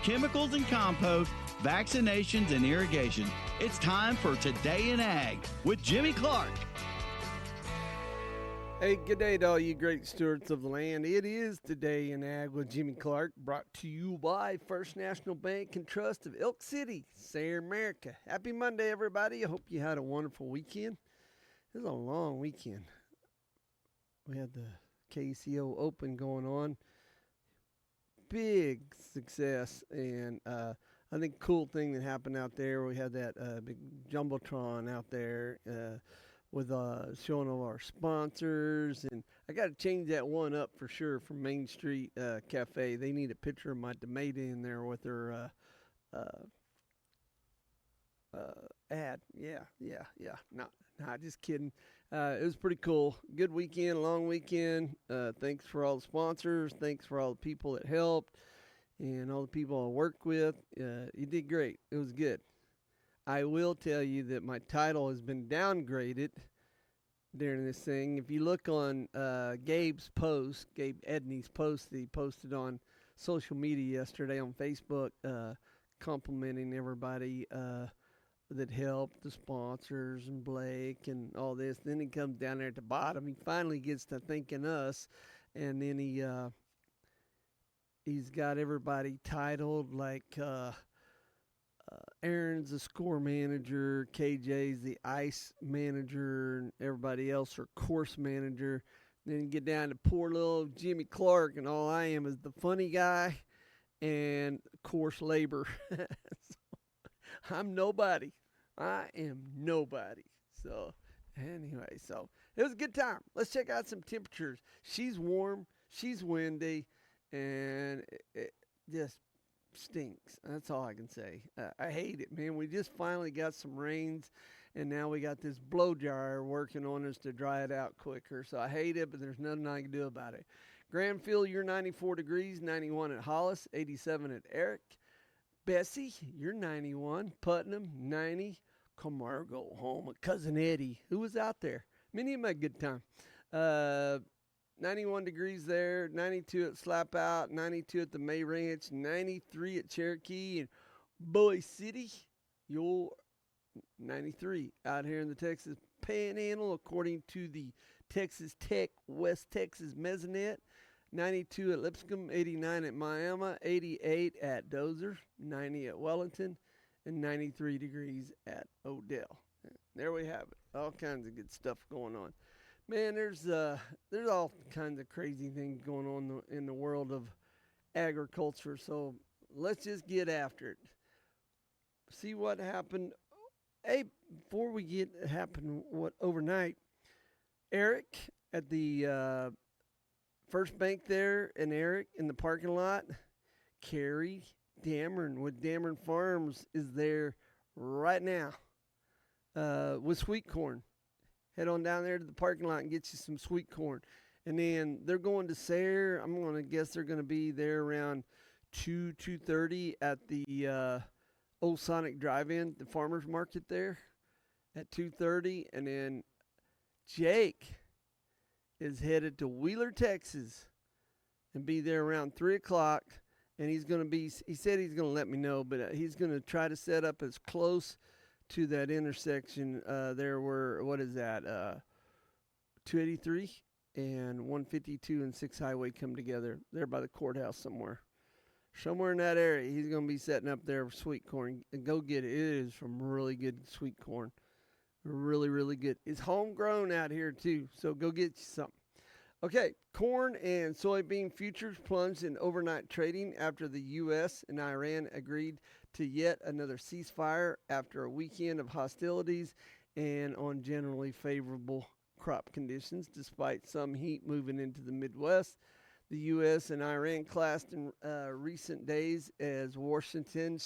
chemicals and compost, vaccinations and irrigation. It's time for Today in Ag with Jimmy Clark. Hey, good day to all you great stewards of the land. It is Today in Ag with Jimmy Clark, brought to you by First National Bank and Trust of Elk City, Sayre, America. Happy Monday, everybody. I hope you had a wonderful weekend. It was a long weekend. We had the KECO Open going on. Big success, and I think cool thing that happened out there, we had that big Jumbotron out there with showing all our sponsors, and I got to change that one up for sure from Main Street Cafe. They need a picture of my tomato in there with their ad. Yeah. Not just kidding. It was pretty cool. Good weekend, long weekend. Thanks for all the sponsors. Thanks for all the people that helped and all the people I worked with. You did great. It was good. I will tell you that my title has been downgraded during this thing. If you look on Gabe's post, Gabe Edney's post that he posted on social media yesterday on Facebook, complimenting everybody that helped, the sponsors and Blake and all this. Then he comes down there at the bottom. He finally gets to thanking us, and then he's got everybody titled like Aaron's the score manager, KJ's the ice manager, and everybody else are course manager. Then you get down to poor little Jimmy Clark, and all I am is the funny guy and course labor. So, I'm nobody. I am nobody. So anyway, so it was a good time. Let's check out some temperatures. She's warm, she's windy, and it just stinks. That's all I can say. I hate it, man. We just finally got some rains, and now we got this blow dryer working on us to dry it out quicker. So I hate it, but there's nothing I can do about it. Granville, you're 94 degrees, 91 at Hollis, 87 at Eric. Bessie, you're 91. Putnam, 90. Camargo, home of Cousin Eddie, who was out there. Many of them had a good time. 91 degrees there, 92 at Slap Out, 92 at the May Ranch, 93 at Cherokee, and Boy City, you're 93 out here in the Texas Panhandle, according to the Texas Tech West Texas Mesonet. 92 at Lipscomb, 89 at Miami, 88 at Dozer, 90 at Wellington, and 93 degrees at Odell. There we have it. All kinds of good stuff going on. Man, there's all kinds of crazy things going on in the world of agriculture. So let's just get after it. See what happened. Hey, before we get happened what overnight, Eric at the First Bank there, and Eric in the parking lot, Carrie Dameron with Dameron Farms is there right now with sweet corn. Head on down there to the parking lot and get you some sweet corn. And then they're going to Sayre. I'm going to guess they're going to be there around 2:30 at the Old Sonic Drive-In, the farmer's market there at 2:30. And then Jake is headed to Wheeler, Texas, and be there around 3 o'clock. And he said he's going to let me know, but he's going to try to set up as close to that intersection there where, what is that, 283 and 152 and 6 Highway come together there by the courthouse somewhere. Somewhere in that area, he's going to be setting up there for sweet corn. And go get it. It is from really good sweet corn. Really, really good. It's homegrown out here, too, so go get you something. Okay, corn and soybean futures plunged in overnight trading after the U.S. and Iran agreed to yet another ceasefire after a weekend of hostilities and on generally favorable crop conditions. Despite some heat moving into the Midwest, the U.S. and Iran clashed in recent days as Washington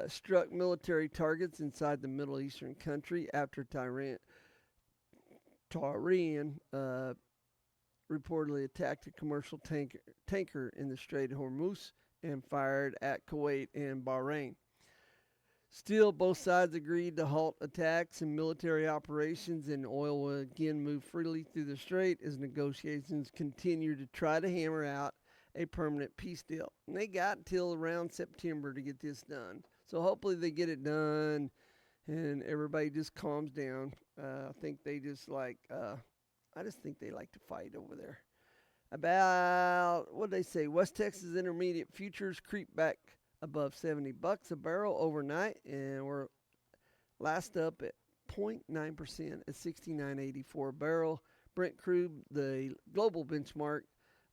struck military targets inside the Middle Eastern country after Tehran reportedly attacked a commercial tanker in the Strait of Hormuz and fired at Kuwait and Bahrain. Still, both sides agreed to halt attacks and military operations, and oil will again move freely through the strait as negotiations continue to try to hammer out a permanent peace deal. And they got until around September to get this done. So hopefully they get it done and everybody just calms down. I think they just I just think they like to fight over there. About, what they say, West Texas Intermediate futures creep back above $70 a barrel overnight, and we're last up at 0.9% at 69.84 a barrel. Brent crude, the global benchmark,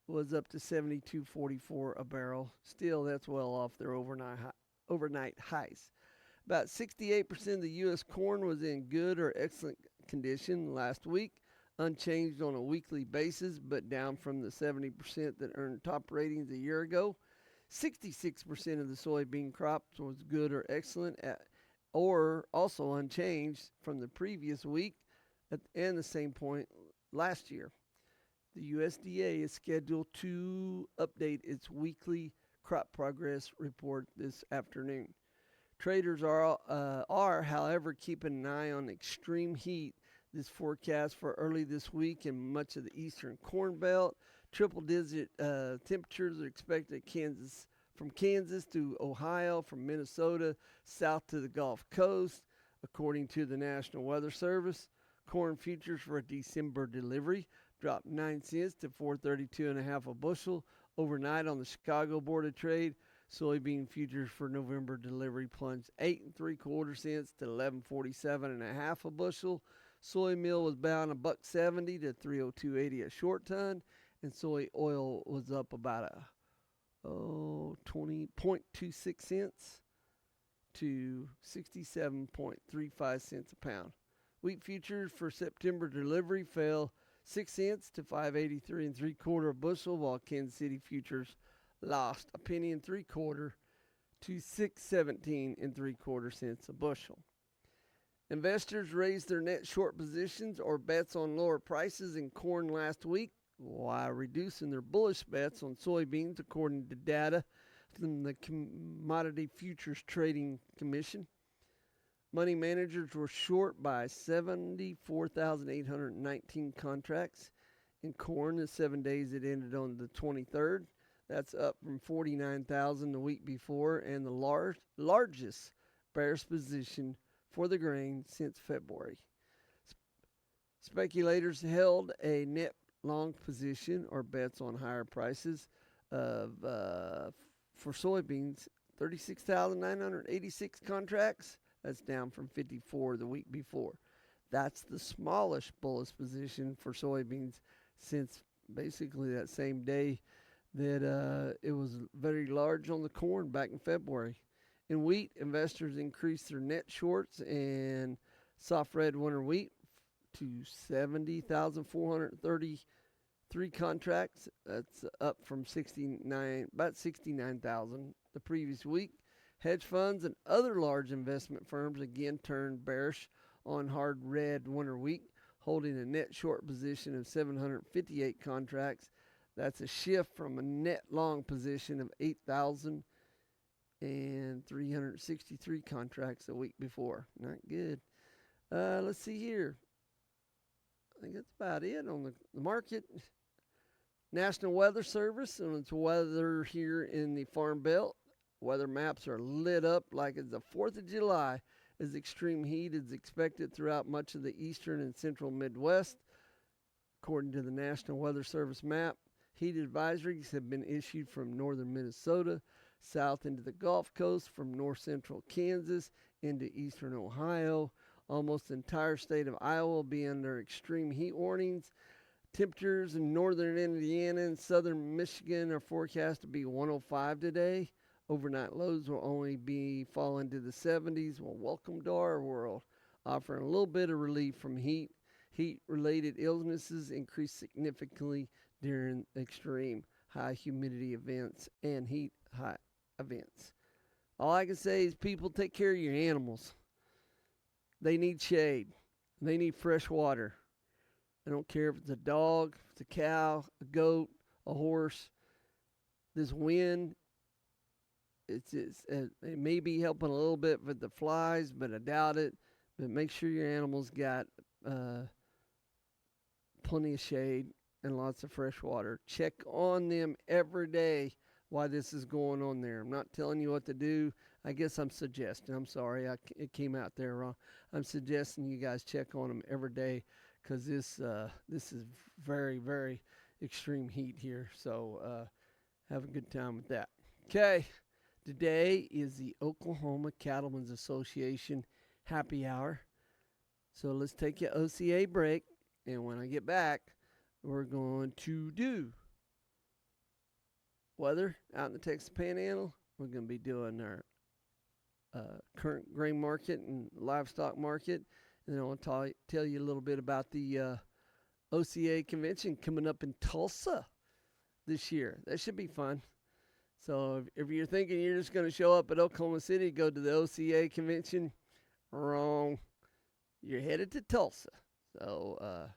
was up to 72.44 a barrel. Still, that's well off their overnight highs. About 68% of the U.S. corn was in good or excellent condition last week, unchanged on a weekly basis, but down from the 70% that earned top ratings a year ago. 66% of the soybean crops was good or excellent, or also unchanged from the previous week and the same point last year. The USDA is scheduled to update its weekly crop progress report this afternoon. Traders are, however, keeping an eye on extreme heat. This forecast for early this week in much of the eastern corn belt. Triple-digit temperatures are expected from Kansas to Ohio, from Minnesota south to the Gulf Coast, according to the National Weather Service. Corn futures for a December delivery dropped 9 cents to $4.32.5 a bushel overnight on the Chicago Board of Trade. Soybean futures for November delivery plunged 8 3/4 cents to $11.47.5 a bushel. Soy meal was bound $1.70 to $302.80 a short ton, and soy oil was up about 20.26 cents to 67.35 cents a pound. Wheat futures for September delivery fell 6 cents to $5.83 3/4 a bushel, while Kansas City futures lost a penny and 3/4 to $6.17 3/4 cents a bushel. Investors raised their net short positions or bets on lower prices in corn last week, while reducing their bullish bets on soybeans, according to data from the Commodity Futures Trading Commission. Money managers were short by 74,819 contracts in corn the 7 days it ended on the 23rd. That's up from 49,000 the week before, and the largest bearish position for the grain since February. Speculators held a net long position or bets on higher prices of for soybeans, 36,986 contracts. That's down from 54 the week before. That's the smallest bullish position for soybeans since basically that same day that it was very large on the corn back in February. In wheat, investors increased their net shorts and soft red winter wheat to 70,433 contracts. That's up from about 69,000 the previous week. Hedge funds and other large investment firms again turned bearish on hard red winter wheat, holding a net short position of 758 contracts. That's a shift from a net long position of 8,363 contracts a week before. Not good. Let's see here. I think that's about it on the market. National Weather Service and its weather here in the Farm Belt. Weather maps are lit up like it's the 4th of July, as extreme heat is expected throughout much of the eastern and central Midwest. According to the National Weather Service map, heat advisories have been issued from northern Minnesota, south into the Gulf Coast, from north central Kansas into eastern Ohio. Almost the entire state of Iowa will be under extreme heat warnings. Temperatures in northern Indiana and southern Michigan are forecast to be 105 today. Overnight lows will only fall into the 70s. Well, welcome to our world, offering a little bit of relief from heat. Heat-related illnesses increase significantly during extreme high humidity events and heat high events. All I can say is, people, take care of your animals. They need shade. They need fresh water. I don't care if it's a dog, if it's a cow, a goat, a horse. This wind, it may be helping a little bit with the flies, but I doubt it. But make sure your animals got plenty of shade and lots of fresh water. Check on them every day while this is going on there. I'm not telling you what to do. I guess I'm suggesting. I'm sorry, it came out there wrong. I'm suggesting you guys check on them every day because this is very, very extreme heat here. So have a good time with that. Okay, today is the Oklahoma Cattlemen's Association happy hour. So let's take an OCA break, and when I get back, we're going to do weather out in the Texas Panhandle. We're going to be doing our current grain market and livestock market. And then I want to tell you a little bit about the OCA convention coming up in Tulsa this year. That should be fun. So if you're thinking you're just going to show up at Oklahoma City, go to the OCA convention, wrong. You're headed to Tulsa. So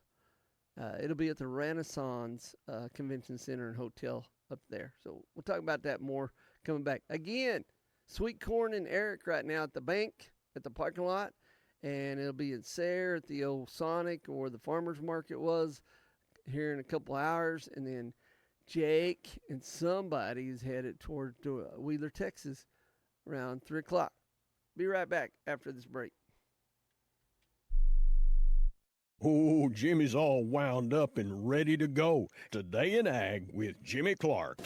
it'll be at the Renaissance Convention Center and Hotel up there. So we'll talk about that more coming back. Again, Sweet Corn and Eric right now at the bank, at the parking lot. And it'll be in Sayre at the old Sonic or the Farmer's Market was here in a couple hours. And then Jake and somebody is headed toward Wheeler, Texas around 3 o'clock. Be right back after this break. Oh, Jimmy's all wound up and ready to go. Today in Ag with Jimmy Clark.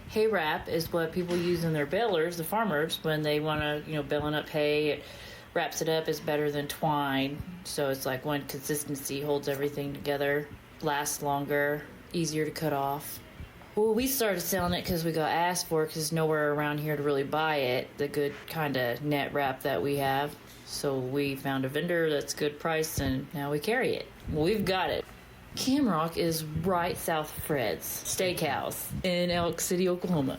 Hay wrap is what people use in their balers, the farmers, when they want to, baling up hay. It wraps it up. Is better than twine. So it's like one consistency, holds everything together, lasts longer, easier to cut off. Well, we started selling it because we got asked for it because there's nowhere around here to really buy it, the good kind of net wrap that we have. So we found a vendor that's good price, and now we carry it. Well, we've got it. Camrock is right south of Fred's Steakhouse in Elk City, Oklahoma.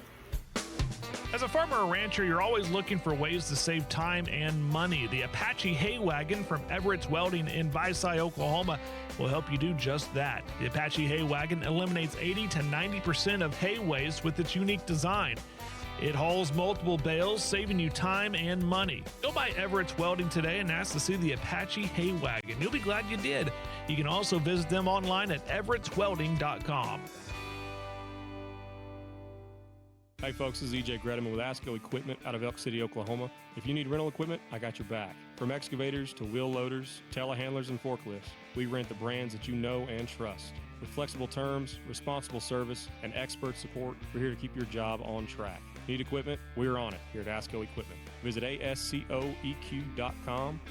As a farmer or rancher, you're always looking for ways to save time and money. The Apache Hay Wagon from Everett's Welding in Visay, Oklahoma will help you do just that. The Apache Hay Wagon eliminates 80 to 90% of hay waste with its unique design. It hauls multiple bales, saving you time and money. Go by Everett's Welding today and ask to see the Apache Hay Wagon. You'll be glad you did. You can also visit them online at everettswelding.com. Hey folks, this is EJ Gredeman with ASCO Equipment out of Elk City, Oklahoma. If you need rental equipment, I got your back. From excavators to wheel loaders, telehandlers, and forklifts, we rent the brands that you know and trust. With flexible terms, responsible service, and expert support, we're here to keep your job on track. Need equipment? We're on it here at ASCO Equipment. Visit ascoeq.com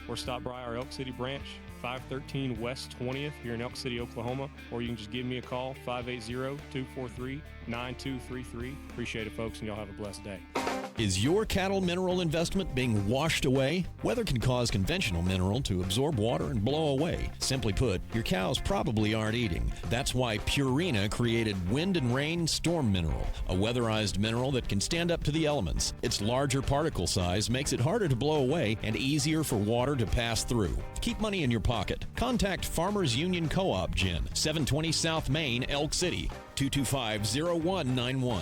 or stop by our Elk City branch, 513 West 20th here in Elk City, Oklahoma, or you can just give me a call, 580-243-9233. Appreciate it, folks, and y'all have a blessed day. Is your cattle mineral investment being washed away? Weather can cause conventional mineral to absorb water and blow away. Simply put, your cows probably aren't eating. That's why Purina created Wind and Rain Storm Mineral, a weatherized mineral that can stand up to the elements. Its larger particle size makes it harder to blow away and easier for water to pass through. Keep money in your pocket. Contact Farmers Union Co-op Gin, 720 South Main, Elk City, 225-0191.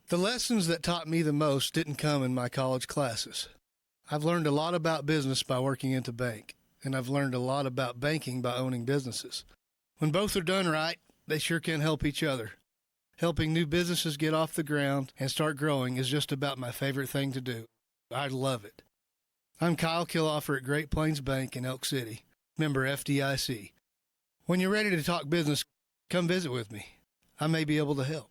The lessons that taught me the most didn't come in my college classes. I've learned a lot about business by working at the bank, and I've learned a lot about banking by owning businesses. When both are done right, they sure can help each other. Helping new businesses get off the ground and start growing is just about my favorite thing to do. I love it. I'm Kyle Killoffer at Great Plains Bank in Elk City, member FDIC. When you're ready to talk business, come visit with me. I may be able to help.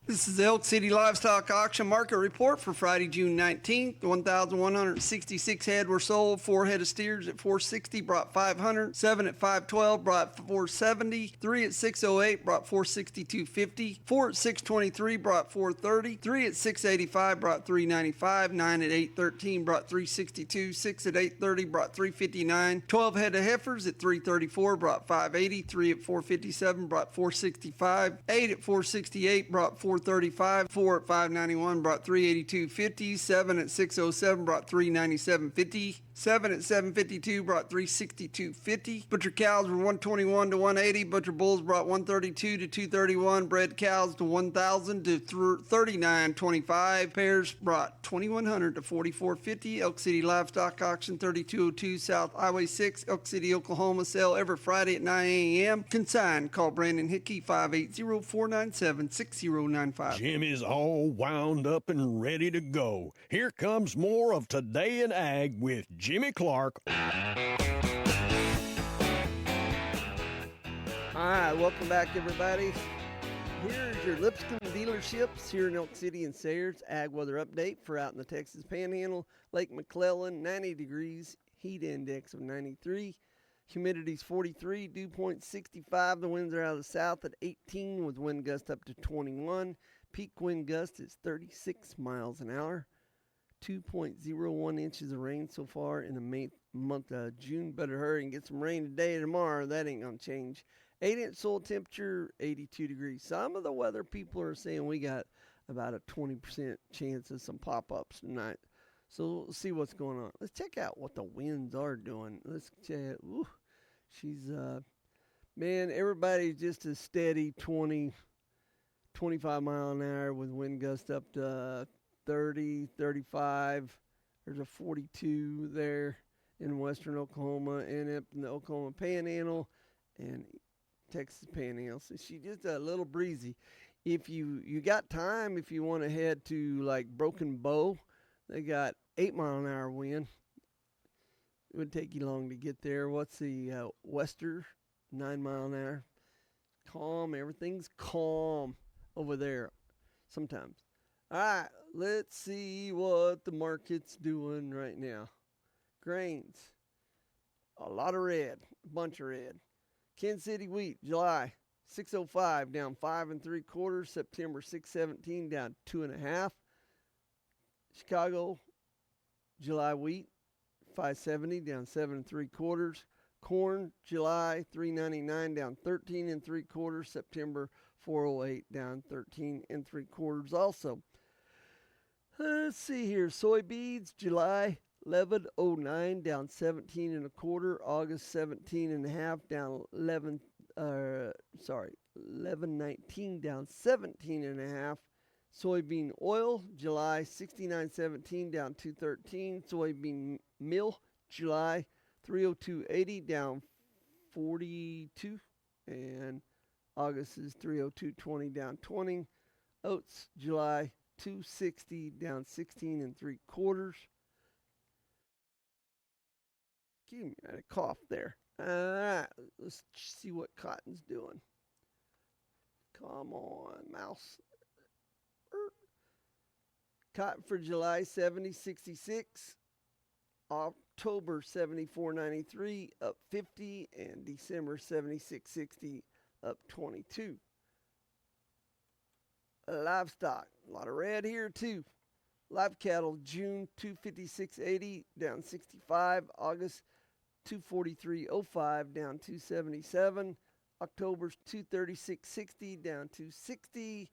This is the Elk City Livestock Auction Market Report for Friday, June 19th. 1,166 head were sold. 4 head of steers at $460 brought $500. 7 at $512 brought $470. 3 at $608 brought $462.50. 4 at $623 brought $430. 3 at $685 brought $395. 9 at $813 brought $362. 6 at $830 brought $359. 12 head of heifers at $334 brought $580. 3 at $457 brought $465. 8 at $468 brought $435. 4 at $591 brought $382.50. 7 at $607 brought $397.50. 7 at 752 brought 362.50. Butcher cows were 121 to 180. Butcher bulls brought 132 to 231. Bred cows to 1,000 to 39.25. Pairs brought 2,100 to 44.50. Elk City Livestock Auction 3202 South Highway 6, Elk City, Oklahoma. Sale every Friday at 9 a.m. Consign. Call Brandon Hickey 580-497-6095. Jim is all wound up and ready to go. Here comes more of Today in Ag with Jimmy Clark. All right, welcome back, everybody. Here's your Lipscomb dealerships here in Elk City and Sayers. Ag weather update for out in the Texas Panhandle. Lake McClellan, 90 degrees, heat index of 93. Humidity's 43, dew point 65. The winds are out of the south at 18 with wind gust up to 21. Peak wind gust is 36 miles an hour. 2.01 inches of rain so far in the month of June. Better hurry and get some rain today or tomorrow. That ain't going to change. 8-inch soil temperature, 82 degrees. Some of the weather people are saying we got about a 20% chance of some pop-ups tonight. So we'll see what's going on. Let's check out what the winds are doing. Let's check. Ooh, man, everybody's just a steady 20, 25 mile an hour with wind gust up to 30, 35. There's a 42 there in western Oklahoma and up in the Oklahoma Panhandle and Texas Panhandle. So she's just a little breezy. If you got time, if you want to head to like Broken Bow, they got 8 mile an hour wind. It would take you long to get there. What's the Wester? 9 mile an hour. Calm. Everything's calm over there sometimes. All right, let's see what the market's doing right now. Grains, a lot of red, a bunch of red. Kansas City wheat, July 605 down 5 3/4. September 617 down 2.5. Chicago, July wheat 570 down 7 3/4. Corn, July 399 down 13 3/4. September 408 down 13 3/4 also. Let's see here. Soybeans, July 1109 down 17 1/4. August 17 1/2 down 1119 down 17 1/2. Soybean oil, July 69.17 down 213. Soybean meal, July 302.80 down 42, and August is 302.20 down 20. Oats, July 260 down 16 3/4. Excuse me, I had a cough there. All right, let's see what cotton's doing. Come on, mouse. Cotton for July 70.66. October 74.93 up 50, and December 76.60 up 22. Livestock, a lot of red here too. Live cattle, June 256.80 down 65. August 243.05 down 277. October's 236.60 down 260.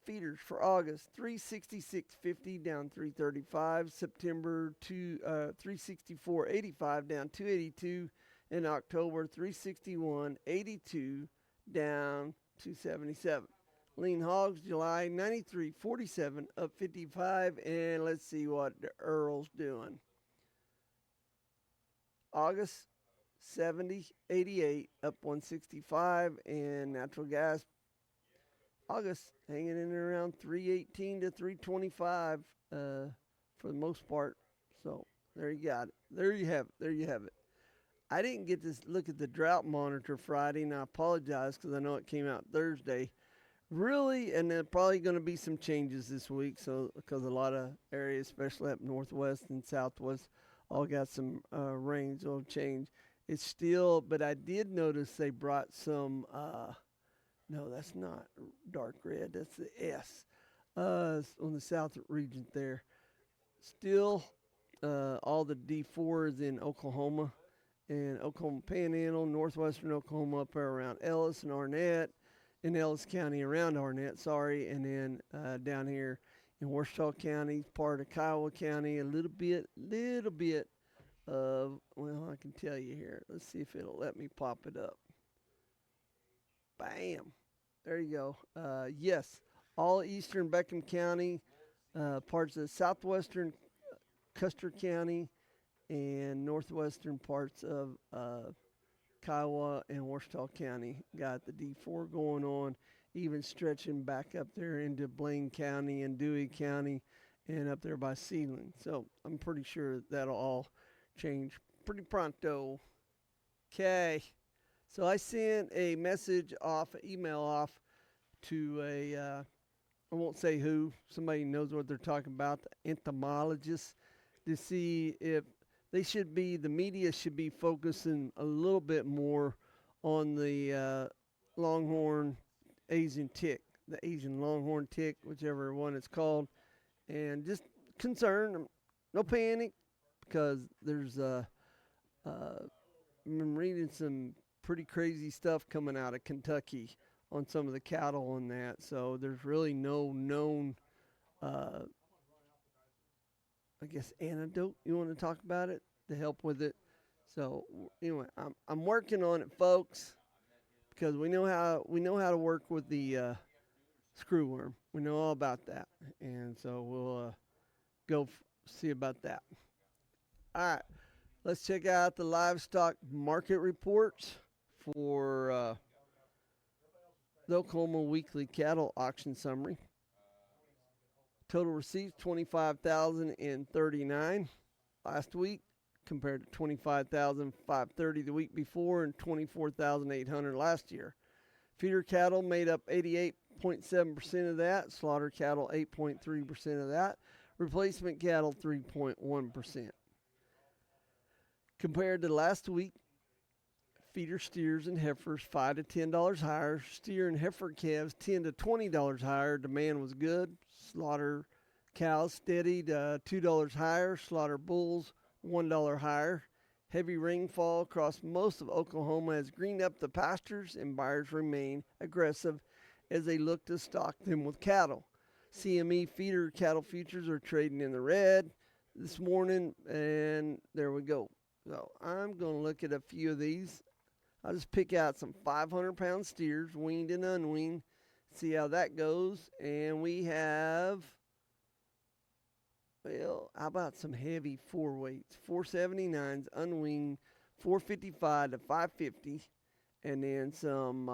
Feeders for August 366.50 down 335. September 364.85 down 282, and October 361.82 down 277. Lean hogs, July 93.47 up 55, and let's see what the Earl's doing. August 70.88 up 165, and natural gas August hanging in around 318 to 325 for the most part. So there you got it. There you have it. I didn't get to look at the drought monitor Friday, and I apologize because I know it came out Thursday. Really, and there's probably going to be some changes this week. So because a lot of areas, especially up northwest and southwest, all got some rains will change. It's still, but I did notice they brought some. No, that's not dark red. That's the S on the south region there. Still, all the D4 is in Oklahoma and Oklahoma Panhandle, northwestern Oklahoma up there around Ellis and Arnett, in Ellis County around Arnett, and then down here in Ouachita County, part of Kiowa County, a little bit of, well, I can tell you here. Let's see if it'll let me pop it up. Bam. There you go. Yes, all eastern Beckham County, parts of southwestern Custer County, and northwestern parts of Kiowa and Ouachita County got the D4 going on, even stretching back up there into Blaine County and Dewey County and up there by Sealand. So I'm pretty sure that'll all change pretty pronto. Okay. So I sent a message off, email off to I won't say who, somebody knows what they're talking about, the entomologist, to see if the media should be focusing a little bit more on the longhorn Asian tick, the Asian longhorn tick, whichever one it's called, and just concern, no panic, because there's I'm reading some pretty crazy stuff coming out of Kentucky on some of the cattle and that, so there's really no known I guess antidote. You want to talk about it to help with it? So anyway, I'm working on it, folks, because we know how to work with the screwworm. We know all about that, and so we'll go see about that. All right, let's check out the livestock market reports for the Oklahoma Weekly Cattle Auction Summary. Total receipts 25,039 last week compared to 25,530 the week before and 24,800 last year. Feeder cattle made up 88.7% of that, slaughter cattle 8.3% of that, replacement cattle 3.1%. Compared to last week, feeder steers and heifers $5 to $10 higher, steer and heifer calves $10 to $20 higher. Demand was good. Slaughter cows steady to $2 higher, slaughter bulls $1 higher. Heavy rainfall across most of Oklahoma has greened up the pastures, and buyers remain aggressive as they look to stock them with cattle. CME feeder cattle futures are trading in the red this morning, and there we go. So I'm going to look at a few of these. I'll just pick out some 500-pound steers, weaned and unweaned, see how that goes. And we have, well, how about some heavy four weights? 479s, unweaned, 455 to 550. And then some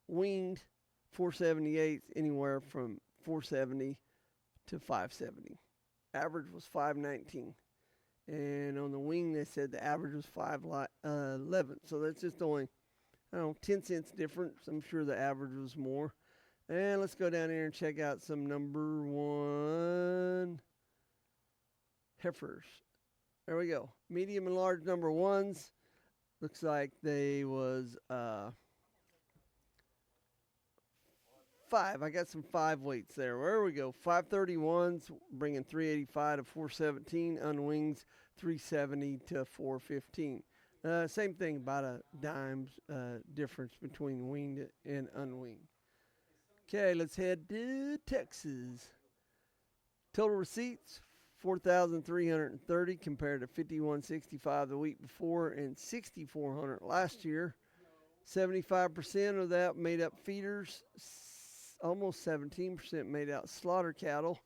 weaned 478s, anywhere from 470 to 570. Average was 519. And on the wing, they said the average was 511. So that's just only, 10 cents difference. I'm sure the average was more. And let's go down here and check out some number one heifers. There we go. Medium and large number ones. Looks like they was 5. I got some 5 weights there. Where we go? 531s bringing 385 to 417. Unwings 370 to 415. Same thing, about a dime's difference between weaned and unweaned. Okay, let's head to Texas. Total receipts 4,330 compared to 5,165 the week before and 6,400 last year. 75% of that made up feeders. Almost 17% made out slaughter cattle,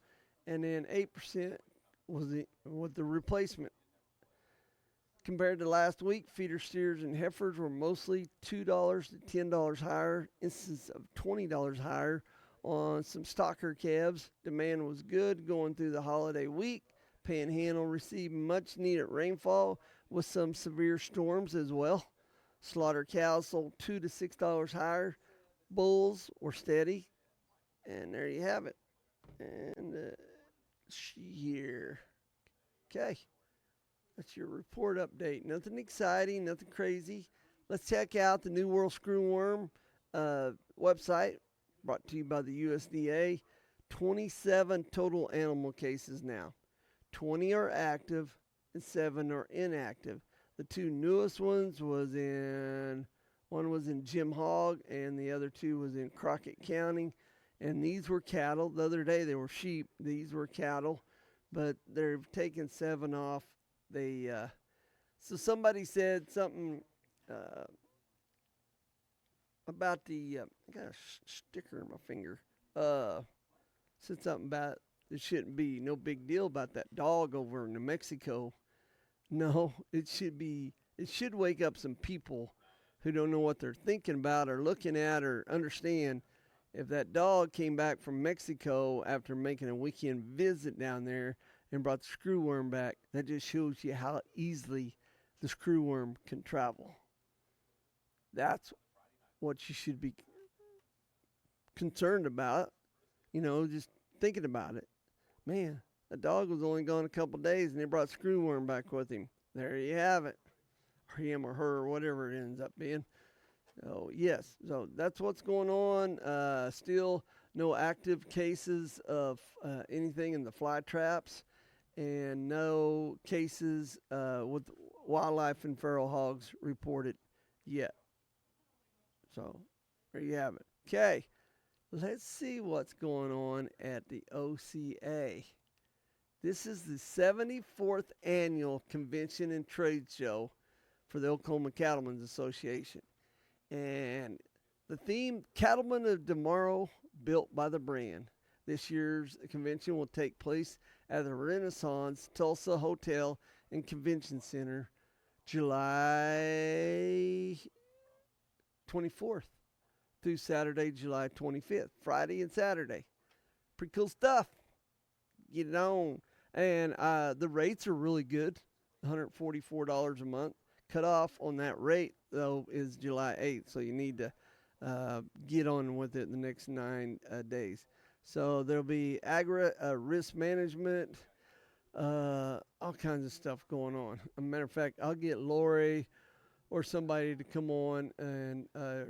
and then 8% was with the replacement. Compared to last week, feeder steers and heifers were mostly $2 to $10 higher, instances of $20 higher on some stocker calves. Demand was good going through the holiday week. Panhandle received much needed rainfall with some severe storms as well. Slaughter cows sold $2 to $6 higher. Bulls were steady. And there you have it. And here. Okay. That's your report update. Nothing exciting, nothing crazy. Let's check out the New World Screwworm website, brought to you by the USDA. 27 total animal cases now. 20 are active and 7 are inactive. The 2 newest ones one was in Jim Hogg and the other 2 was in Crockett County. And these were cattle. The other day they were sheep. These were cattle. But they've taken 7 off So somebody said something about the, I got a sticker in my finger. Said something about it shouldn't be no big deal about that dog over in New Mexico. No, it should wake up some people who don't know what they're thinking about or looking at or understand. If that dog came back from Mexico after making a weekend visit down there and brought the screwworm back, that just shows you how easily the screwworm can travel. That's what you should be concerned about, just thinking about it. Man, the dog was only gone a couple days and they brought screwworm back with him. There you have it. Or him or her or whatever it ends up being. So, yes, so that's what's going on. Still no active cases of anything in the fly traps and no cases with wildlife and feral hogs reported yet. So, there you have it. Okay, let's see what's going on at the OCA. This is the 74th Annual Convention and Trade Show for the Oklahoma Cattlemen's Association. And the theme, Cattlemen of Tomorrow, Built by the Brand. This year's convention will take place at the Renaissance Tulsa Hotel and Convention Center, July 24th through Saturday, July 25th, Friday and Saturday. Pretty cool stuff. Get it on. And the rates are really good, $144 a month. Cut off on that rate, though, is July 8th, so you need to get on with it in the next 9 days. So there'll be risk management, all kinds of stuff going on. As a matter of fact, I'll get Lori or somebody to come on and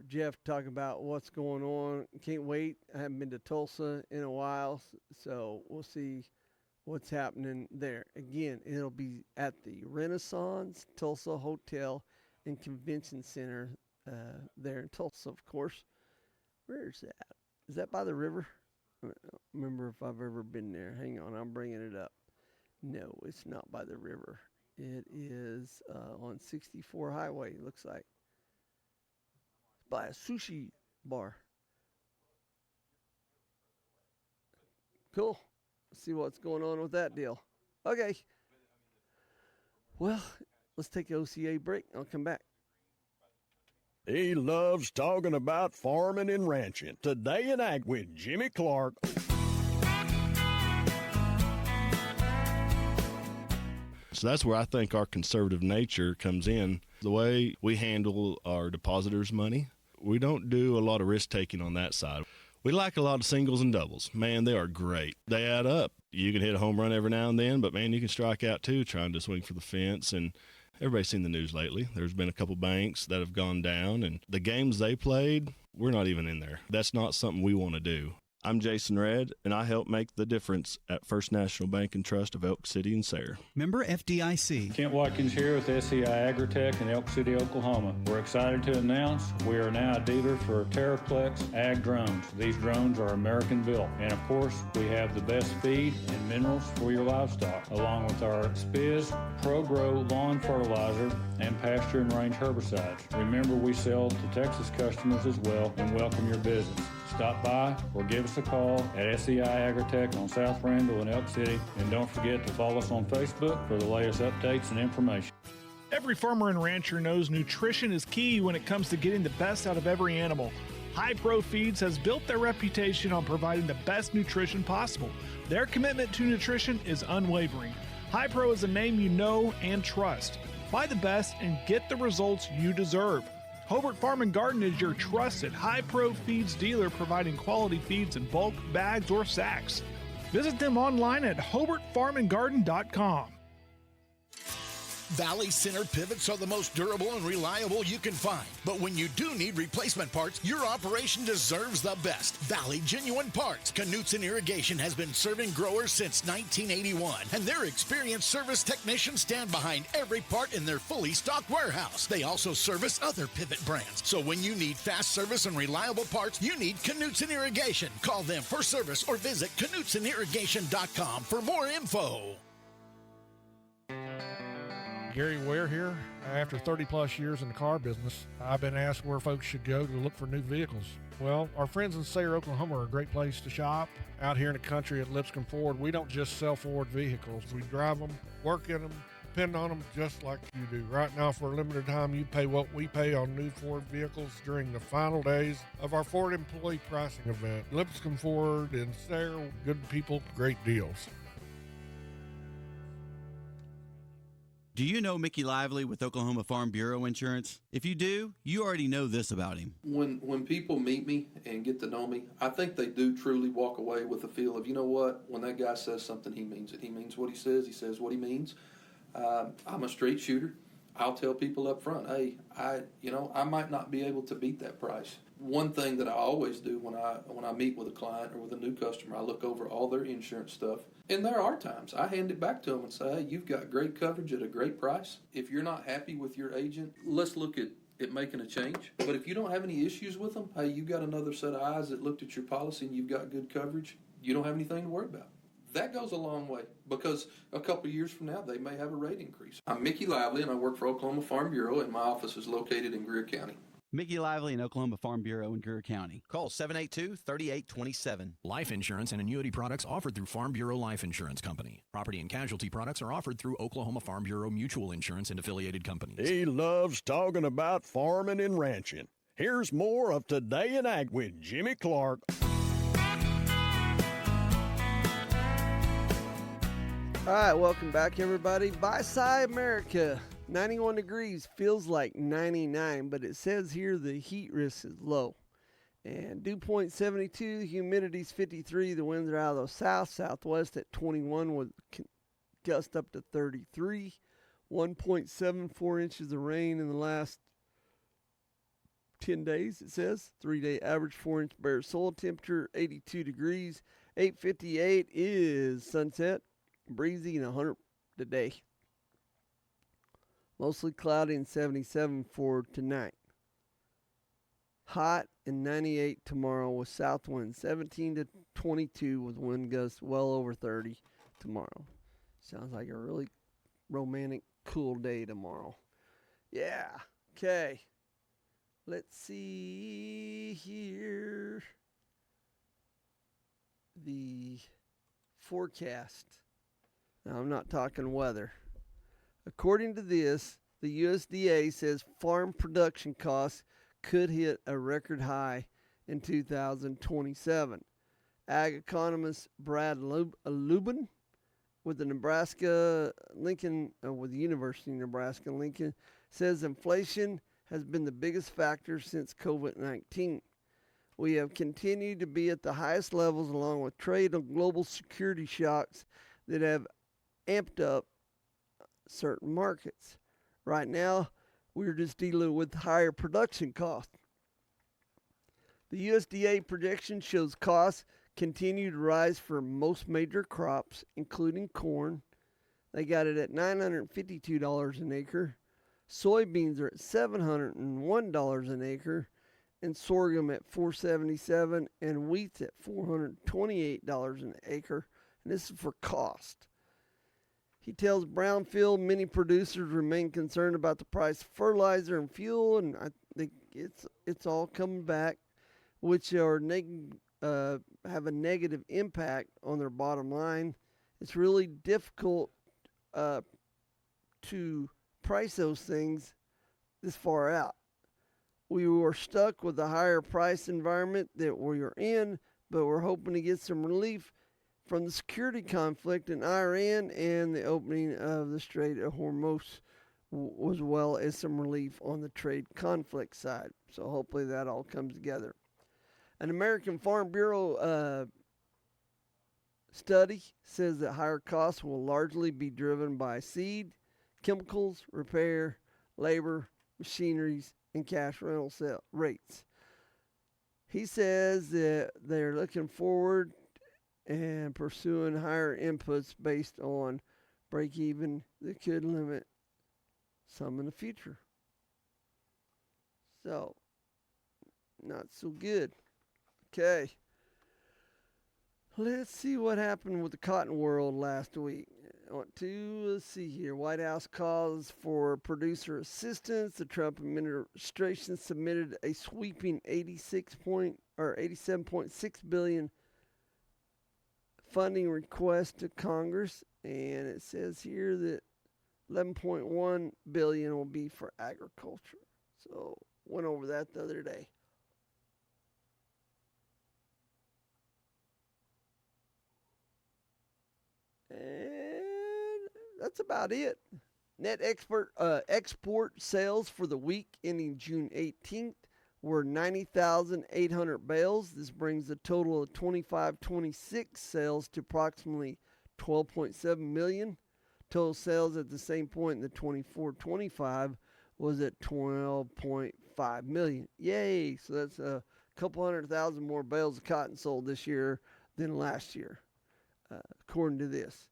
Jeff talk about what's going on. Can't wait. I haven't been to Tulsa in a while, so we'll see what's happening there. Again, it'll be at the Renaissance Tulsa Hotel and Convention Center there in Tulsa, of course. Where is that? Is that by the river? I don't remember if I've ever been there. Hang on, I'm bringing it up. No, it's not by the river. It is on 64 Highway, it looks like. It's by a sushi bar. Cool. See what's going on with that deal. Okay. Well, let's take an OCA break. I'll come back. He loves talking about farming and ranching. Today in Ag with Jimmy Clark. So that's where I think our conservative nature comes in. The way we handle our depositors' money, we don't do a lot of risk-taking on that side. We like a lot of singles and doubles. Man, they are great. They add up. You can hit a home run every now and then, but, man, you can strike out, too, trying to swing for the fence. And everybody's seen the news lately. There's been a couple banks that have gone down, and the games they played, we're not even in there. That's not something we want to do. I'm Jason Redd, and I help make the difference at First National Bank and Trust of Elk City and Sayre. Member FDIC. Kent Watkins here with SCI Agritech in Elk City, Oklahoma. We're excited to announce we are now a dealer for Terraplex Ag drones. These drones are American built. And of course, we have the best feed and minerals for your livestock, along with our Spiz ProGrow lawn fertilizer and pasture and range herbicides. Remember, we sell to Texas customers as well and welcome your business. Stop by or give us a call at SCI Agritech on South Randall in Elk City. And don't forget to follow us on Facebook for the latest updates and information. Every farmer and rancher knows nutrition is key when it comes to getting the best out of every animal. High Pro Feeds has built their reputation on providing the best nutrition possible. Their commitment to nutrition is unwavering. High Pro is a name you know and trust. Buy the best and get the results you deserve. Hobart Farm and Garden is your trusted High Pro Feeds dealer, providing quality feeds in bulk, bags, or sacks. Visit them online at hobartfarmandgarden.com. Valley Center pivots are the most durable and reliable you can find. But when you do need replacement parts, your operation deserves the best. Valley Genuine Parts. Knutson Irrigation has been serving growers since 1981, and their experienced service technicians stand behind every part in their fully stocked warehouse. They also service other Pivot brands. So when you need fast service and reliable parts, you need Knutson Irrigation. Call them for service or visit KnutSonIrrigation.com for more info. Gary Ware here. After 30 plus years in the car business, I've been asked where folks should go to look for new vehicles. Well, our friends in Sayre, Oklahoma are a great place to shop. Out here in the country at Lipscomb Ford, we don't just sell Ford vehicles. We drive them, work in them, depend on them just like you do. Right now, for a limited time, you pay what we pay on new Ford vehicles during the final days of our Ford employee pricing event. Lipscomb Ford in Sayre, good people, great deals. Do you know Mickey Lively with Oklahoma Farm Bureau Insurance? If you do, you already know this about him. When people meet me and get to know me, I think they do truly walk away with a feel of, you know what, when that guy says something, he means it. He means what he says what he means. I'm a straight shooter. I'll tell people up front, hey, I might not be able to beat that price. One thing that I always do when I meet with a client or with a new customer, I look over all their insurance stuff. And there are times I hand it back to them and say, hey, you've got great coverage at a great price. If you're not happy with your agent, let's look at making a change. But if you don't have any issues with them, hey, you've got another set of eyes that looked at your policy and you've got good coverage, you don't have anything to worry about. That goes a long way because a couple of years from now, they may have a rate increase. I'm Mickey Lively, and I work for Oklahoma Farm Bureau, and my office is located in Greer County. Mickey Lively in Oklahoma Farm Bureau in Greer County. Call 782-3827. Life insurance and annuity products offered through Farm Bureau Life Insurance Company. Property and casualty products are offered through Oklahoma Farm Bureau Mutual Insurance and affiliated companies. He loves talking about farming and ranching. Here's more of Today in Ag with Jimmy Clark. All right, welcome back, everybody. Bye-Sci America. 91 degrees feels like 99, but it says here the heat risk is low. And dew point 72, the humidity's 53. The winds are out of the south-southwest at 21 with gust up to 33. 1.74 inches of rain in the last 10 days, it says. 3-day average 4-inch bare soil temperature, 82 degrees. 8:58 is sunset. Breezy and 100 today. Mostly cloudy and 77 for tonight. Hot and 98 tomorrow with south winds 17 to 22 with wind gusts well over 30 tomorrow. Sounds like a really romantic, cool day tomorrow. Yeah. Okay. Let's see here. The forecast. Now, I'm not talking weather. According to this, the USDA says farm production costs could hit a record high in 2027. Ag economist Brad Lubin with the University of Nebraska Lincoln says inflation has been the biggest factor since COVID-19. We have continued to be at the highest levels along with trade and global security shocks that have amped up certain markets. Right now, we're just dealing with higher production costs. The USDA projection shows costs continue to rise for most major crops, including corn. They got it at $952 an acre. Soybeans are at $701 an acre, and sorghum at $477, and wheat's at $428 an acre. And this is for cost. He tells Brownfield many producers remain concerned about the price of fertilizer and fuel, and I think it's all coming back, which are have a negative impact on their bottom line. It's really difficult to price those things this far out. We were stuck with the higher price environment that we are in, but we're hoping to get some relief from the security conflict in Iran and the opening of the Strait of Hormuz, as well as some relief on the trade conflict side. So hopefully that all comes together. An American Farm Bureau study says that higher costs will largely be driven by seed, chemicals, repair, labor, machineries, and cash rental sale rates. He says that they're looking forward and pursuing higher inputs based on break even that could limit some in the future. So, not so good. Okay. Let's see what happened with the cotton world last week. want to let's see here. White House calls for producer assistance. The Trump administration submitted a sweeping 87.6 billion funding request to Congress, and it says here that 11.1 billion will be for agriculture. So went over that the other day. And that's about it. Net export sales for the week ending June 18th were 90,800 bales. This brings the total of 25-26 sales to approximately 12.7 million. Total sales at the same point in the 24-25 was at 12.5 million. Yay! So that's a couple 100,000 more bales of cotton sold this year than last year, according to this.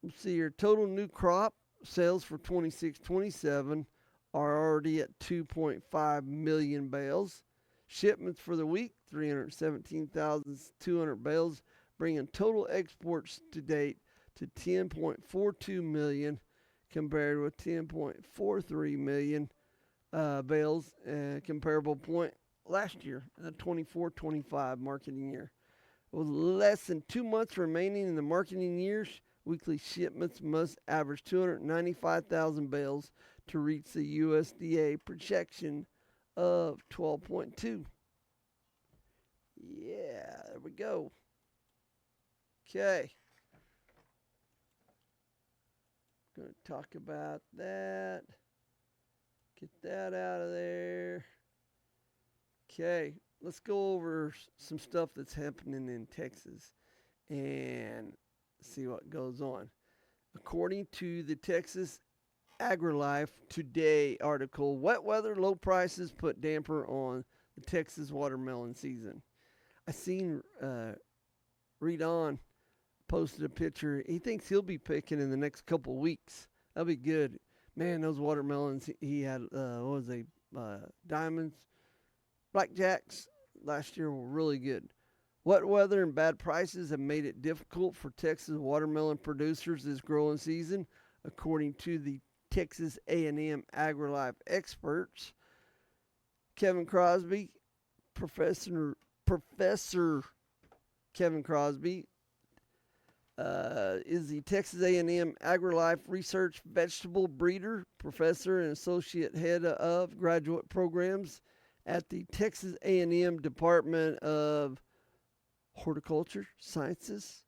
Let's see here. Total new crop sales for 26-27 are already at 2.5 million bales. Shipments for the week, 317,200 bales, bringing total exports to date to 10.42 million compared with 10.43 million bales comparable point last year, the 24-25 marketing year. With less than 2 months remaining in the marketing years, weekly shipments must average 295,000 bales to reach the USDA projection of 12.2. Yeah, there we go. Okay. Going to talk about that. Get that out of there. Okay, let's go over some stuff that's happening in Texas and see what goes on. According to the Texas AgriLife Today article, wet weather, low prices put damper on the Texas watermelon season. I seen Reed On posted a picture. He thinks he'll be picking in the next couple weeks. That'll be good. Man, those watermelons he had, diamonds, blackjacks last year were really good. Wet weather and bad prices have made it difficult for Texas watermelon producers this growing season, according to the Texas A&M AgriLife experts. Kevin Crosby, Professor Kevin Crosby, is the Texas A&M AgriLife Research Vegetable Breeder, professor and associate head of graduate programs at the Texas A&M Department of Horticulture Sciences,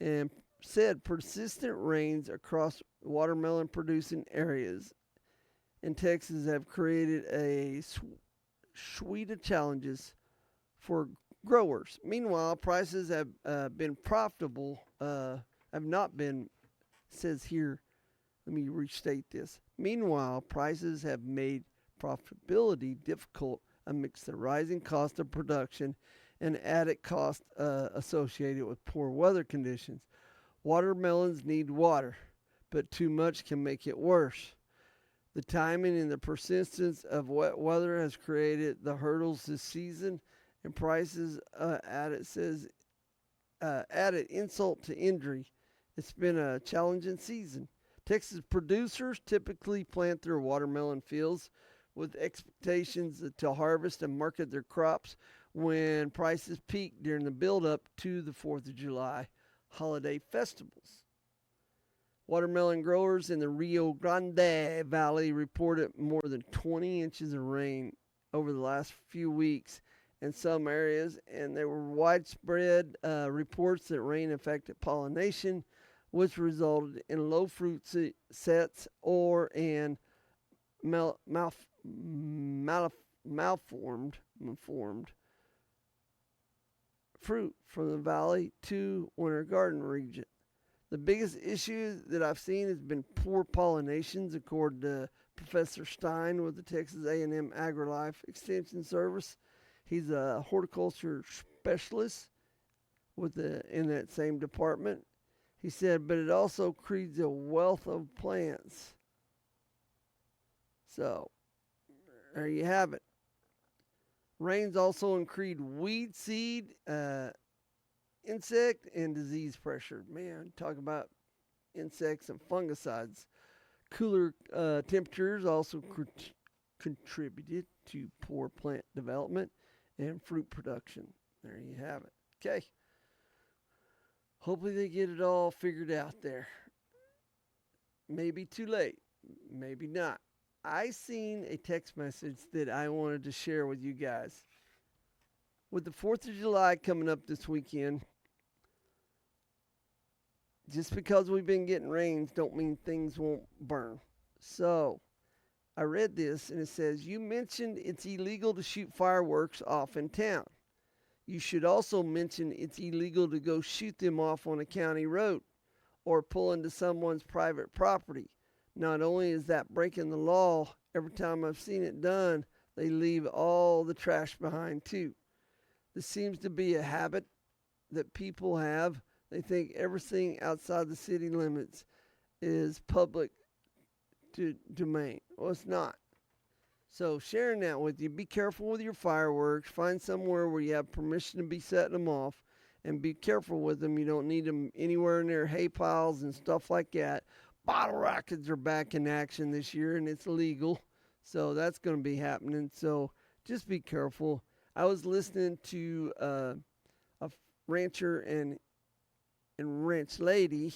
and said persistent rains across watermelon producing areas in Texas have created a suite of challenges for growers. Meanwhile, prices have been profitable, have not been, says here, let me restate this. Meanwhile, prices have made profitability difficult amidst the rising cost of production and added cost associated with poor weather conditions. Watermelons need water, but too much can make it worse. The timing and the persistence of wet weather has created the hurdles this season, and prices added insult to injury. It's been a challenging season. Texas producers typically plant their watermelon fields with expectations to harvest and market their crops when prices peak during the build-up to the 4th of July holiday festivals. Watermelon growers in the Rio Grande Valley reported more than 20 inches of rain over the last few weeks in some areas, and there were widespread reports that rain affected pollination, which resulted in low fruit sets or in malformed fruit from the valley to winter garden region. The biggest issue that I've seen has been poor pollinations, according to Professor Stein with the Texas A&M AgriLife Extension Service. He's a horticulture specialist in that same department. He said, but it also creates a wealth of plants. So, there you have it. Rains also increase weed seed, insect, and disease pressure. Man, talk about insects, and fungicides. Cooler temperatures also contributed to poor plant development and fruit production. There you have it. Okay. Hopefully they get it all figured out there. Maybe too late. Maybe not. I seen a text message that I wanted to share with you guys. With the 4th of July coming up this weekend, just because we've been getting rains don't mean things won't burn. So, I read this and it says, you mentioned it's illegal to shoot fireworks off in town. You should also mention it's illegal to go shoot them off on a county road or pull into someone's private property. Not only is that breaking the law, every time I've seen it done, they leave all the trash behind too. This seems to be a habit that people have. They think everything outside the city limits is public domain. Well, it's not. So sharing that with you, be careful with your fireworks. Find somewhere where you have permission to be setting them off, and be careful with them. You don't need them anywhere near hay piles and stuff like that. Bottle rockets are back in action this year, and it's legal. So that's going to be happening. So just be careful. I was listening to a rancher and ranch lady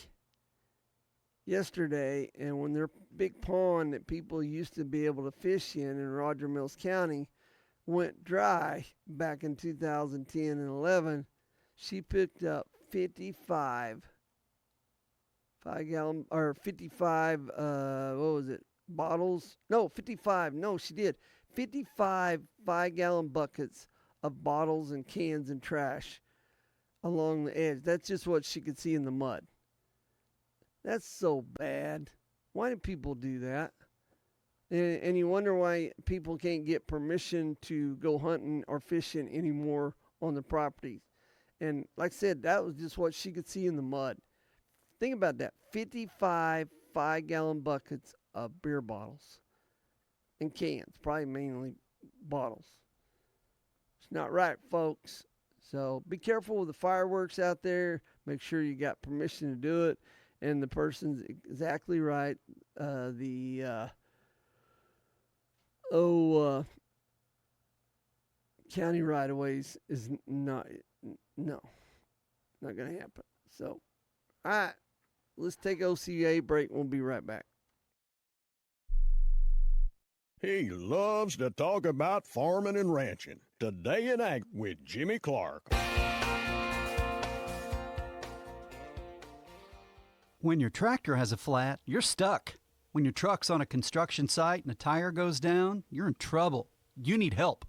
yesterday, and when their big pond that people used to be able to fish in Roger Mills County went dry back in 2010 and 11, she picked up 55 bottles. No, 55. No, she did 55 5-gallon buckets of bottles and cans and trash along the edge. That's just what she could see in the mud. That's so bad. Why do people do that? And you wonder why people can't get permission to go hunting or fishing anymore on the properties. And like I said, that was just what she could see in the mud. Think about that. 55 5-gallon buckets of beer bottles and cans, probably mainly bottles. It's not right, folks. So be careful with the fireworks out there. Make sure you got permission to do it. And the person's exactly right. County right-of-ways is not going to happen. So, all right, let's take OCA break. We'll be right back. He loves to talk about farming and ranching. Today in Ag with Jimmy Clark. When your tractor has a flat, you're stuck. When your truck's on a construction site and a tire goes down, you're in trouble. You need help.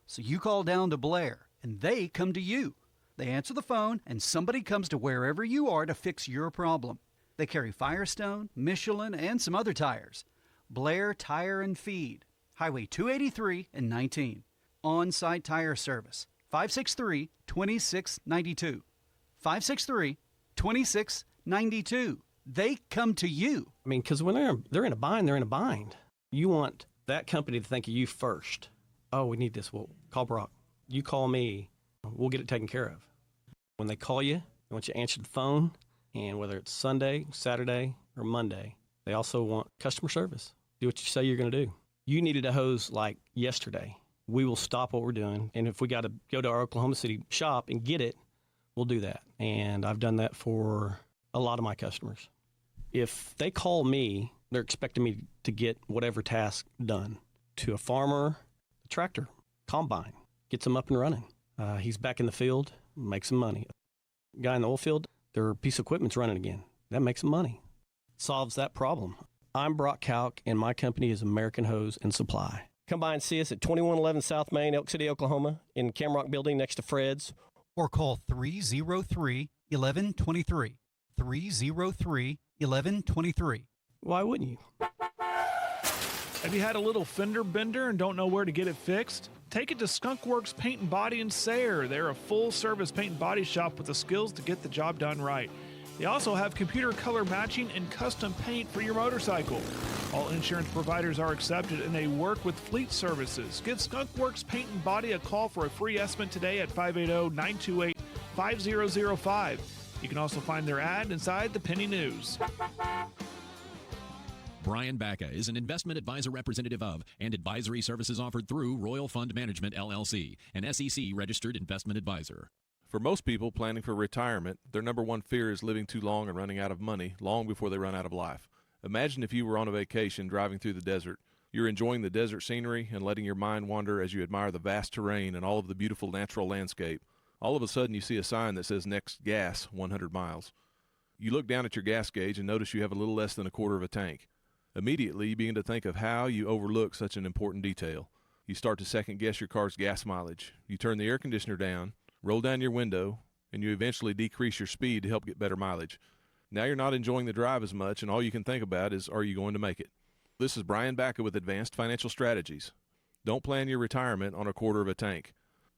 So you call down to Blair, and they come to you. They answer the phone, and somebody comes to wherever you are to fix your problem. They carry Firestone, Michelin, and some other tires. Blair Tire and Feed, Highway 283 and 19. On-site tire service, 563-2692. 563-2692. They come to you. I mean, because when they're in a bind, they're in a bind. You want that company to think of you first. Oh, we need this. Well, call Brock. You call me. We'll get it taken care of. When they call you, they want you to answer the phone. And whether it's Sunday, Saturday, or Monday, they also want customer service. Do what you say you're going to do. You needed a hose like yesterday. We will stop what we're doing. And if we got to go to our Oklahoma City shop and get it, we'll do that. And I've done that for a lot of my customers. If they call me, they're expecting me to get whatever task done. To a farmer, the tractor, combine, gets them up and running. He's back in the field, makes some money. Guy in the oil field, their piece of equipment's running again. That makes some money. Solves that problem. I'm Brock Kalk, and my company is American Hose and Supply. Come by and see us at 2111 South Main, Elk City, Oklahoma, in Camrock Building next to Fred's. Or call 303-1123. 303-1123. Why wouldn't you? Have you had a little fender bender and don't know where to get it fixed? Take it to Skunk Works Paint and Body in Sayre. They're a full-service paint and body shop with the skills to get the job done right. They also have computer color matching and custom paint for your motorcycle. All insurance providers are accepted and they work with fleet services. Give Skunk Works Paint and Body a call for a free estimate today at 580-928-5005. You can also find their ad inside the Penny News. Brian Bacca is an investment advisor representative of and advisory services offered through Royal Fund Management, LLC, an SEC-registered investment advisor. For most people planning for retirement, their number one fear is living too long and running out of money long before they run out of life. Imagine if you were on a vacation driving through the desert. You're enjoying the desert scenery and letting your mind wander as you admire the vast terrain and all of the beautiful natural landscape. All of a sudden, you see a sign that says next gas 100 miles. You look down at your gas gauge and notice you have a little less than a quarter of a tank. Immediately, you begin to think of how you overlook such an important detail. You start to second-guess your car's gas mileage. You turn the air conditioner down, roll down your window, and you eventually decrease your speed to help get better mileage. Now you're not enjoying the drive as much, and all you can think about is, are you going to make it? This is Brian Bacca with Advanced Financial Strategies. Don't plan your retirement on a quarter of a tank.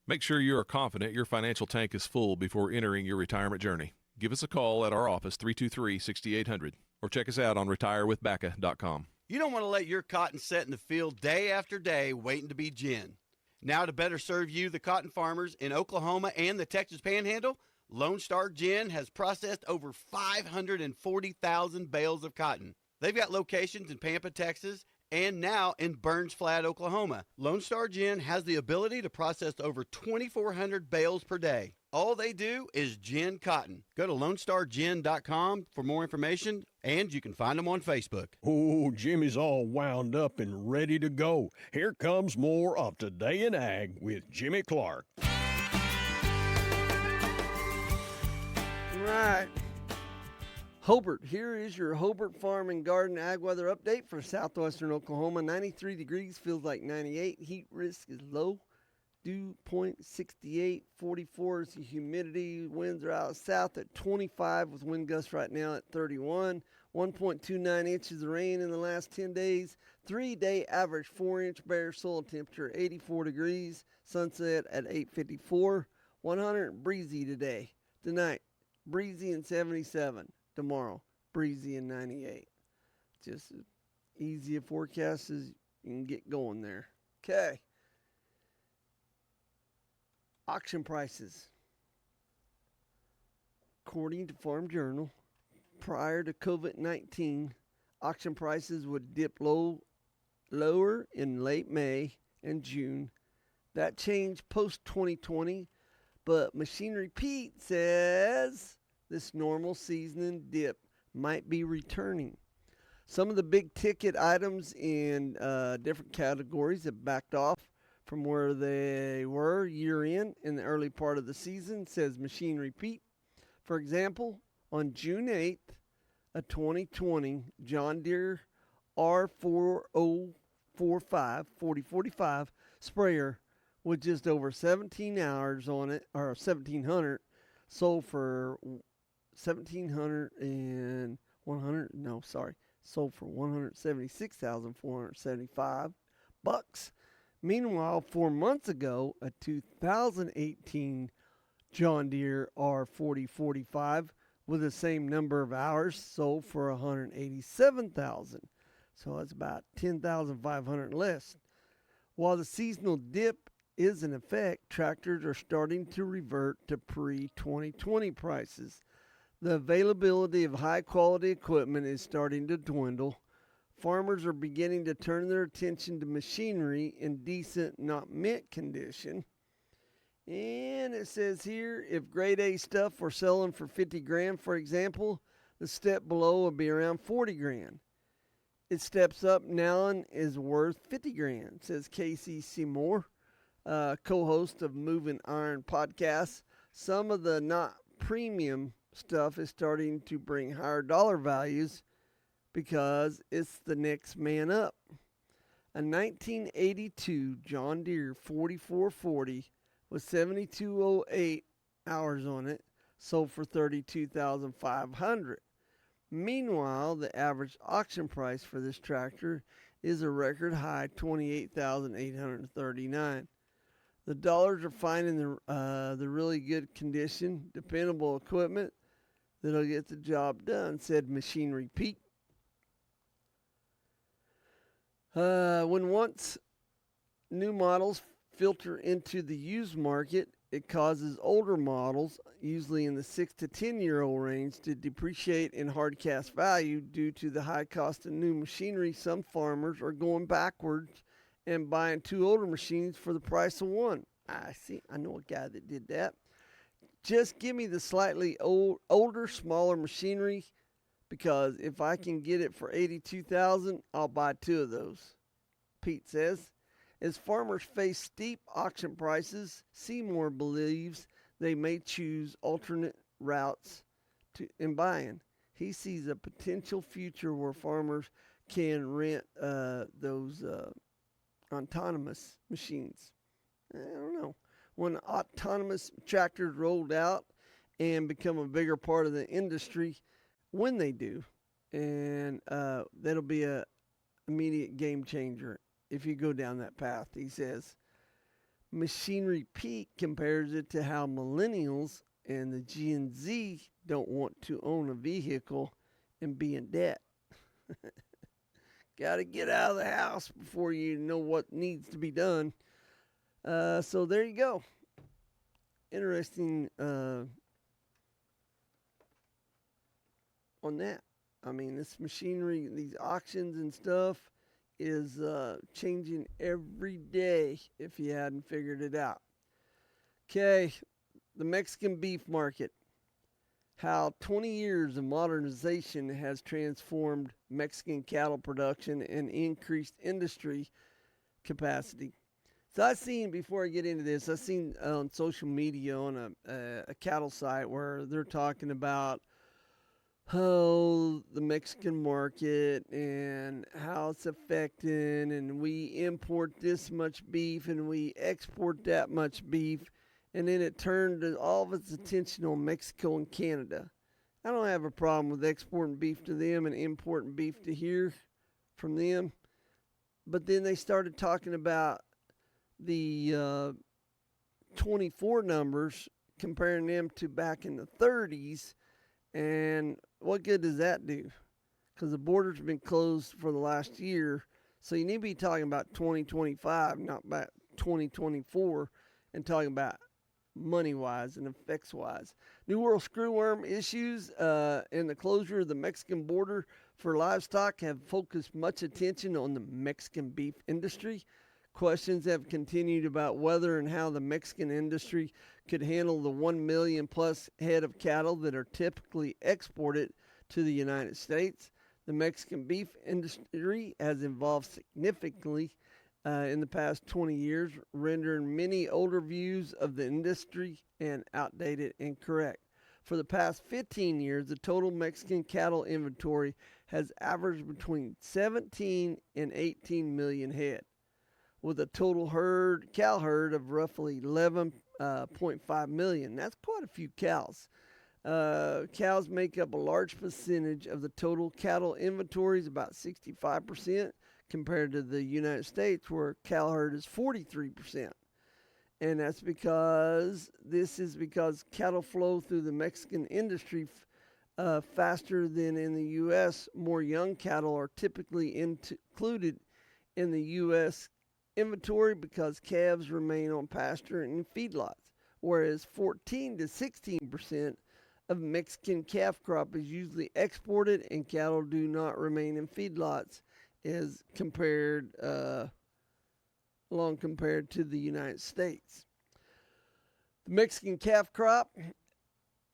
Make sure you are confident your financial tank is full before entering your retirement journey. Give us a call at our office, 323-6800. Or check us out on retirewithbacca.com. You don't want to let your cotton set in the field day after day waiting to be gin. Now to better serve you, the cotton farmers in Oklahoma and the Texas Panhandle, Lone Star Gin has processed over 540,000 bales of cotton. They've got locations in Pampa, Texas, and now in Burns Flat, Oklahoma. Lone Star Gin has the ability to process over 2,400 bales per day. All they do is gin cotton. Go to LoneStarGin.com for more information, and you can find them on Facebook. Oh, Jimmy's all wound up and ready to go. Here comes more of Today in Ag with Jimmy Clark. Right. Hobart, here is your Hobart Farm and Garden Ag weather update for southwestern Oklahoma. 93 degrees, feels like 98. Heat risk is low. Dew point 68, 44 is the humidity. Winds are out south at 25 with wind gusts right now at 31. 1.29 inches of rain in the last 10 days. 3-day average 4-inch bare soil temperature, 84 degrees. Sunset at 8:54. 100 breezy today. Tonight, breezy and 77. Tomorrow, breezy and 98. Just as easy a forecast as you can get going there. Okay. Auction prices. According to Farm Journal, prior to COVID-19, auction prices would dip lower in late May and June. That changed post-2020, but Machinery Pete says this normal season dip might be returning. Some of the big ticket items in different categories have backed off from where they were year in the early part of the season, says Machinery Pete. For example, on June 8th, a 2020 John Deere R4045 sprayer with just over 17 hours on it, or 1,700, sold for $176,475. Meanwhile, 4 months ago, a 2018 John Deere R4045 with the same number of hours sold for $187,000. So that's about $10,500 less. While the seasonal dip is in effect, tractors are starting to revert to pre-2020 prices. The availability of high-quality equipment is starting to dwindle. Farmers are beginning to turn their attention to machinery in decent, not mint condition. And it says here, if grade A stuff were selling for 50 grand, for example, the step below would be around 40 grand. It steps up now and is worth 50 grand, says Casey Seymour, co-host of Moving Iron podcast. Some of the not premium stuff is starting to bring higher dollar values because it's the next man up. A 1982 John Deere 4440 with 7208 hours on it sold for $32,500. Meanwhile, the average auction price for this tractor is a record high $28,839. The dollars are finding the really good condition, dependable equipment that'll get the job done, said Machinery Pete. When once new models filter into the used market, it causes older models, usually in the 6 to 10-year-old range, to depreciate in hard cash value due to the high cost of new machinery. Some farmers are going backwards and buying 2 older machines for the price of one. I see. I know a guy that did that. Just give me the slightly older, smaller machinery, because if I can get it for $82,000, I'll buy 2 of those, Pete says. As farmers face steep auction prices, Seymour believes they may choose alternate routes in buying. He sees a potential future where farmers can rent those autonomous machines. I don't know. When autonomous tractors rolled out and become a bigger part of the industry, when they do, and that'll be a immediate game changer if you go down that path, he says. Machinery Pete compares it to how millennials and the Gen Z don't want to own a vehicle and be in debt. Got to get out of the house before you know what needs to be done. So there you go. Interesting on that. I mean, this machinery, these auctions and stuff is changing every day if you hadn't figured it out. Okay, the Mexican beef market. How 20 years of modernization has transformed Mexican cattle production and increased industry capacity. So I've seen, before I get into this, I've seen on social media on a cattle site where they're talking about how the Mexican market and how it's affecting, and we import this much beef and we export that much beef, and then it turned all of its attention on Mexico and Canada. I don't have a problem with exporting beef to them and importing beef to here from them, but then they started talking about the 24 numbers, comparing them to back in the 30s, and what good does that do? Because the border's been closed for the last year, so you need to be talking about 2025, not about 2024, and talking about money-wise and effects-wise. New World screwworm issues and the closure of the Mexican border for livestock have focused much attention on the Mexican beef industry. Questions have continued about whether and how the Mexican industry could handle the 1 million plus head of cattle that are typically exported to the United States. The Mexican beef industry has evolved significantly in the past 20 years, rendering many older views of the industry and outdated and incorrect. For the past 15 years, the total Mexican cattle inventory has averaged between 17 and 18 million head, with a total cow herd of roughly 11.5 million. That's quite a few cows. Cows make up a large percentage of the total cattle inventories, about 65%, compared to the United States, where cow herd is 43%. And that's because cattle flow through the Mexican industry faster than in the U.S. More young cattle are typically included in the U.S. inventory because calves remain on pasture and feedlots, whereas 14 to 16% of Mexican calf crop is usually exported and cattle do not remain in feedlots, as compared to the United States. The Mexican calf crop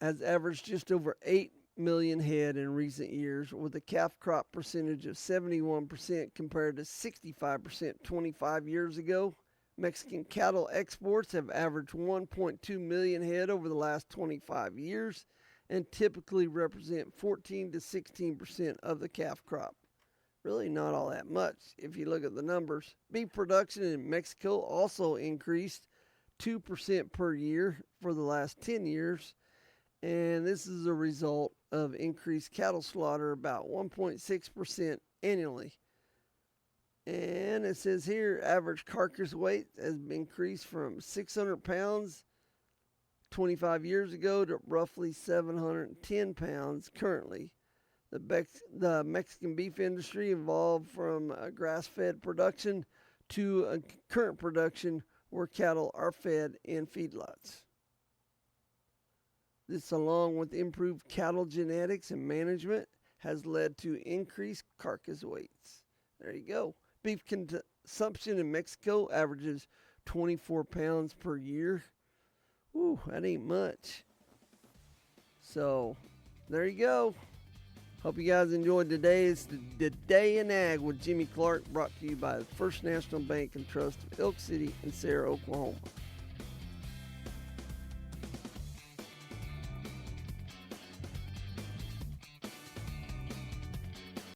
has averaged just over 8 million head in recent years, with a calf crop percentage of 71% compared to 65% 25 years ago. Mexican cattle exports have averaged 1.2 million head over the last 25 years and typically represent 14 to 16% of the calf crop. Really not all that much if you look at the numbers. Beef production in Mexico also increased 2% per year for the last 10 years, and this is a result of increased cattle slaughter, about 1.6% annually. And it says here, average carcass weight has increased from 600 pounds 25 years ago to roughly 710 pounds currently. The Mexican beef industry evolved from grass-fed production to a current production where cattle are fed in feedlots. This, along with improved cattle genetics and management, has led to increased carcass weights. There you go. Beef consumption in Mexico averages 24 pounds per year. Ooh, that ain't much. So, there you go. Hope you guys enjoyed today's The Day in Ag with Jimmy Clark, brought to you by the First National Bank and Trust of Elk City and Sarah, Oklahoma.